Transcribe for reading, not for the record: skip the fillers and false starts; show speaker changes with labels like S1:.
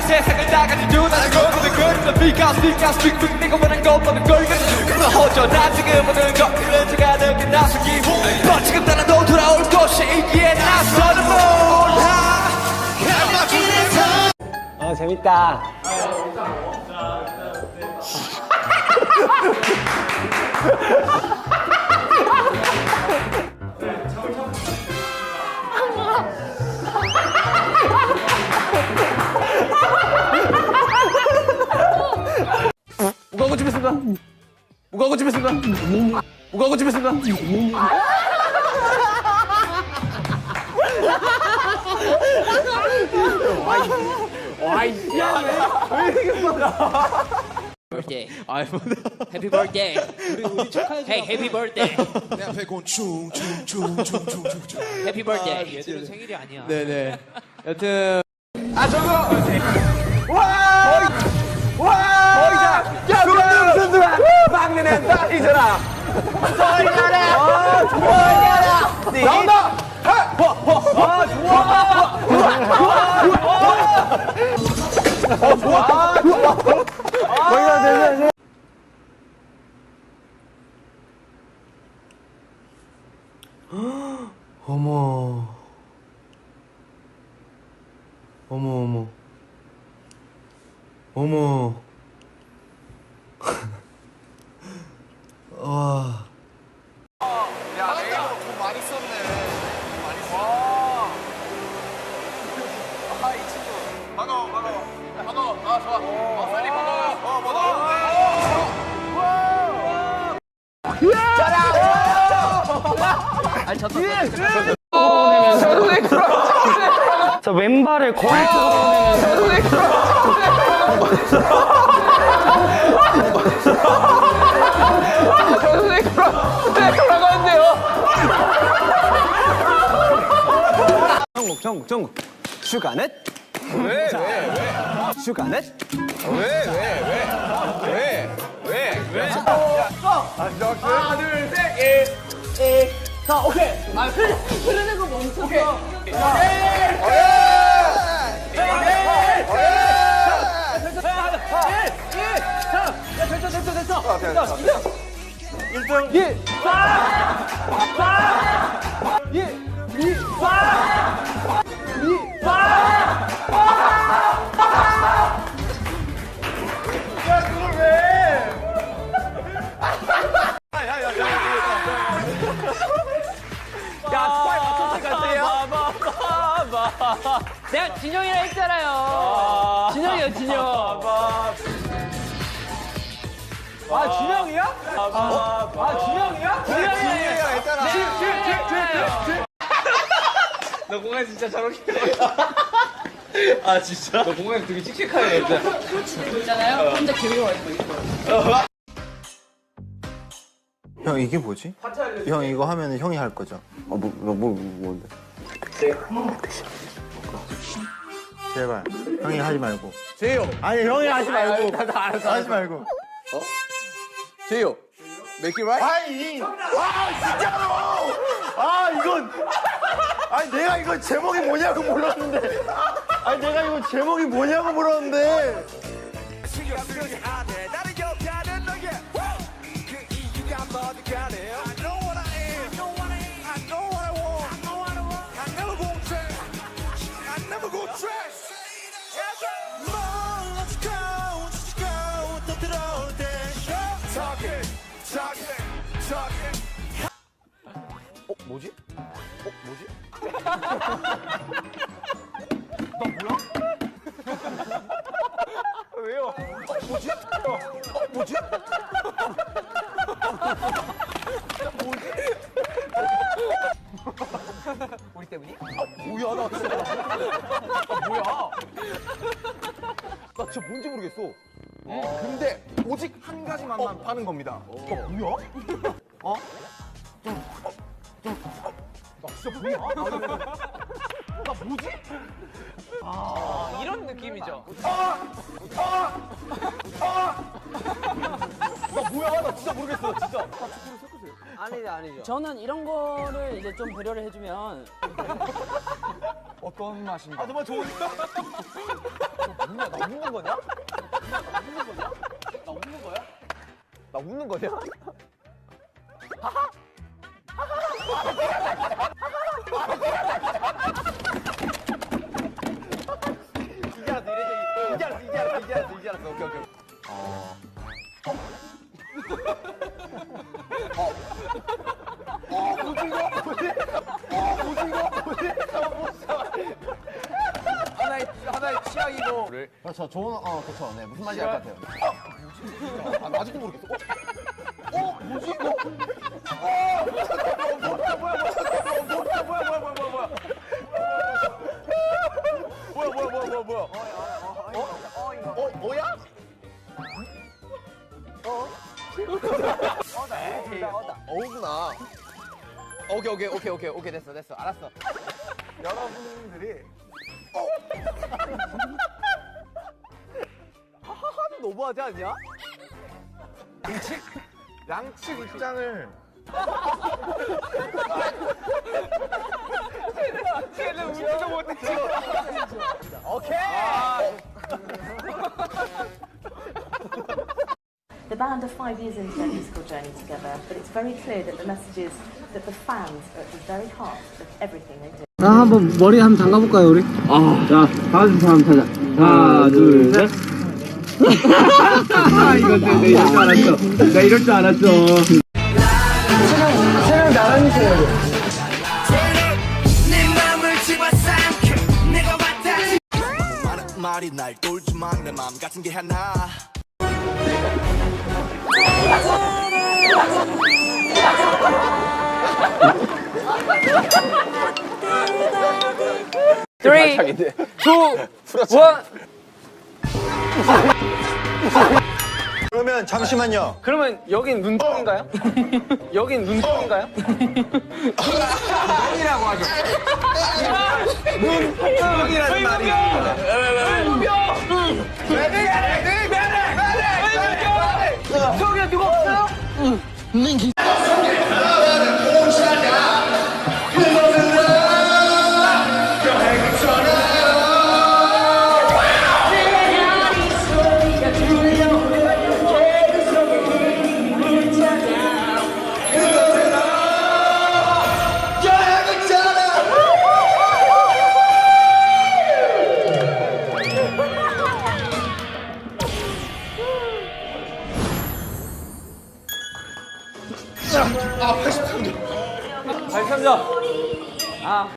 S1: 세상을 다 가지고 나는 거부는 그림을 비가 스틱 내가 원한 것보다 걸 가지고 그만 허전 난 지금 모든 것들을 제가 느낀 나서기 지금 나는 너 돌아올 것이 이기에 나서는 몰라
S2: 재밌다.
S1: 우가고 집에 쓴다 우가고 집에 쓴다 우가고 집에 쓴다
S3: birthday. Happy birthday. 우리 축하해. Hey, happy birthday.
S4: 내 앞에 곤 충충충충충충충충.
S3: Happy birthday. 얘들은 생일이 아니야.
S1: 네네 여튼 막내는 딸이잖아 나온다
S4: 어머. 어머. 어머. 와.
S1: 야 내가 돈 많이 썼네 많이 써 아이 친구 반가워 아 좋아 빨리 반가워
S2: 저 왼발을 거울 쪽으로 정국 슈가넷
S1: 왜
S2: 슈가넷
S1: 하나 둘셋 자 오케이 흐르는 거 멈춰 오케이
S3: 내가 진영이라 했잖아요. 진영이요, 진영.
S1: 준영이야? 준영이야? 준영이가 했잖아 너 공항 진짜 저렇게 아 진짜? 너 공항 되게 칙칙하게 했잖아
S3: 있잖아요. 혼자 기울어 있고.
S4: 형 이게 뭐지? 형 이거 하면 형이 할 거죠? 뭔데? 제발 형이 하지 말고.
S1: 제이요
S4: 아니 형이 하지 말고.
S1: 나도 알았어
S4: 하지 말고.
S1: 제이요 Make it right?
S4: 아니, 진짜로. 이건. 아니 내가 이거 제목이 뭐냐고 물었는데. 아니 내가 이거 제목이 뭐냐고 물었는데.
S1: 뭐지?
S4: 뭐야? 나 진짜 뭔지 모르겠어. 근데 오직 한 가지만 파는 겁니다. 뭐야? 나 진짜 뭐야? 나 뭐지?
S3: 이런 느낌이죠.
S4: 나 뭐야? 나 진짜 모르겠어, 진짜.
S2: 아니죠.
S3: 저는 이런 거를 이제 좀 배려를 해주면
S4: 어떤 맛인가? 아, 정말 좋은데? 뭐야, 나 웃는 거냐? 나 웃는 거야? 나 웃는 거냐? 이제 알았어. 오케이. 하나의 취향이고. 그렇죠. 좋은, 그렇죠. 네, 무슨 말인지 알 것 같아요. 나 아직도 모르겠어. 뭐지 이거? 뭐야? 뭐야? 어우구나. 오케이, 됐어. 알았어. 여러분들이 하하하는 너무하지 않냐? 양측 입장을 쟤는 웃지도 못했어. 오케이.
S5: The band are 5 years into their musical journey together, but it's very clear that the message is that the fans are at the very heart of everything they do.
S2: 나 한번 머리 한번 담가볼까요 우리? 자, 다음 사람 타자. 하나, 둘, 셋. 이거 나 이럴 줄 알았어. 세명 나란히세요.
S6: 말이 날 똘지만 내 맘 같은 게 하나.
S3: Three, 2, 1.
S4: 그러면 잠시만요.
S2: 그러면 여긴 눈동인가요? 여긴 눈동인가요? 눈이라고 하죠. 눈동이라는 말이. 저기 누가 없어요?
S3: 아,